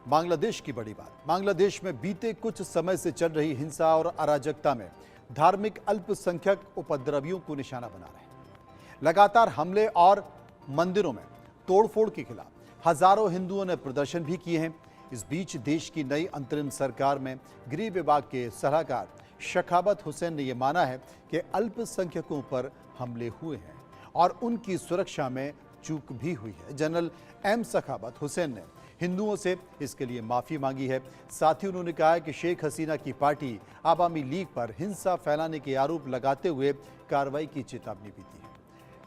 बांग्लादेश की बड़ी बात। बांग्लादेश में बीते कुछ समय से चल रही हिंसा और अराजकता में धार्मिक अल्पसंख्यक उपद्रवियों को निशाना बना रहे हैं। लगातार हमले और मंदिरों में तोड़फोड़ के खिलाफ हजारों हिंदुओं ने प्रदर्शन भी किए हैं। इस बीच देश की नई अंतरिम सरकार में गृह विभाग के सलाहकार शखावत हुसैन ने यह माना है कि अल्पसंख्यकों पर हमले हुए हैं और उनकी सुरक्षा में चूक भी हुई है। जनरल एम शखावत हुसैन ने हिंदुओं से इसके लिए माफी मांगी है। साथ ही उन्होंने कहा है कि शेख हसीना की पार्टी आवामी लीग पर हिंसा फैलाने के आरोप लगाते हुए कार्रवाई की चेतावनी भी दी है।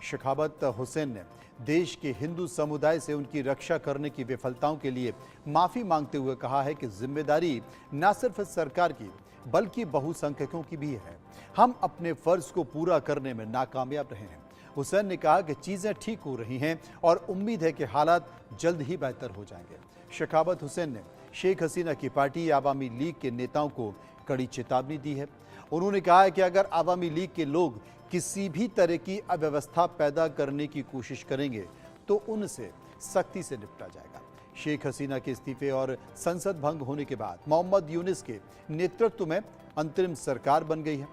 शखावत हुसैन ने देश के हिंदू समुदाय से उनकी रक्षा करने की विफलताओं के लिए माफी मांगते हुए कहा है कि जिम्मेदारी न सिर्फ सरकार की बल्कि बहुसंख्यकों की भी है। हम अपने फर्ज को पूरा करने में नाकामयाब रहे हैं। हुसैन ने कहा कि चीजें ठीक हो रही हैं और उम्मीद है कि हालात जल्द ही बेहतर हो जाएंगे। शखावत हुसैन ने शेख हसीना की पार्टी आवामी लीग के नेताओं को कड़ी चेतावनी दी है। उन्होंने कहा है कि अगर आवामी लीग के लोग किसी भी तरह की अव्यवस्था पैदा करने की कोशिश करेंगे तो उनसे सख्ती से निपटा जाएगा। शेख हसीना के इस्तीफे और संसद भंग होने के बाद मोहम्मद यूनिस के नेतृत्व में अंतरिम सरकार बन गई है।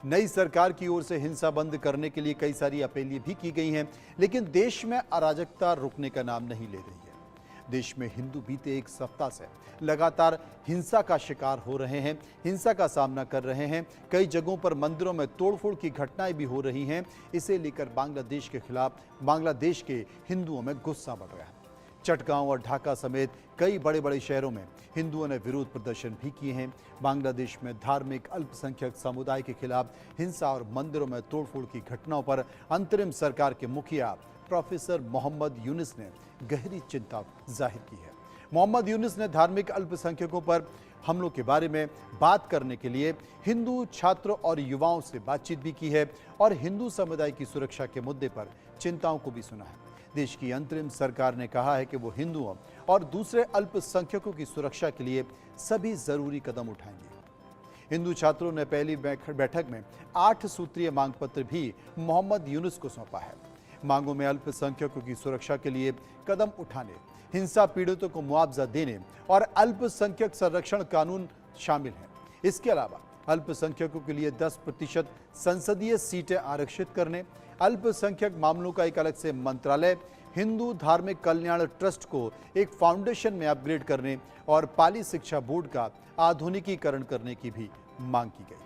नई सरकार की ओर से हिंसा बंद करने के लिए कई सारी अपीलें भी की गई हैं, लेकिन देश में अराजकता रुकने का नाम नहीं ले रही है। देश में हिंदू बीते एक सप्ताह से लगातार हिंसा का शिकार हो रहे हैं, हिंसा का सामना कर रहे हैं। कई जगहों पर मंदिरों में तोड़फोड़ की घटनाएं भी हो रही हैं। इसे लेकर बांग्लादेश के खिलाफ बांग्लादेश के हिंदुओं में गुस्सा बढ़ रहा है। चटगांव और ढाका समेत कई बड़े बड़े शहरों में हिंदुओं ने विरोध प्रदर्शन भी किए हैं। बांग्लादेश में धार्मिक अल्पसंख्यक समुदाय के खिलाफ हिंसा और मंदिरों में तोड़फोड़ की घटनाओं पर अंतरिम सरकार के मुखिया प्रोफेसर मोहम्मद यूनिस ने गहरी चिंता जाहिर की है। मोहम्मद यूनिस ने धार्मिक अल्पसंख्यकों पर हमलों के बारे में बात करने के लिए हिंदू छात्रों और युवाओं से बातचीत भी की है और हिंदू समुदाय की सुरक्षा के मुद्दे पर चिंताओं को भी सुना है। देश की अंतरिम सरकार ने कहा है कि वो हिंदुओं और दूसरे अल्पसंख्यकों की सुरक्षा के लिए सभी जरूरी कदम उठाएंगे। हिंदू छात्रों ने पहली बैठक में 8 सूत्रीय मांग पत्र भी मोहम्मद यूनुस को सौंपा है। मांगों में अल्पसंख्यकों की सुरक्षा के लिए कदम उठाने, हिंसा पीड़ितों को मुआवजा देने और अल्पसंख्यक संरक्षण कानून शामिल हैं। इसके अलावा अल्पसंख्यकों के लिए 10% संसदीय सीटें आरक्षित करने, अल्पसंख्यक मामलों का एक अलग से मंत्रालय, हिंदू धार्मिक कल्याण ट्रस्ट को एक फाउंडेशन में अपग्रेड करने और पाली शिक्षा बोर्ड का आधुनिकीकरण करने की भी मांग की गई।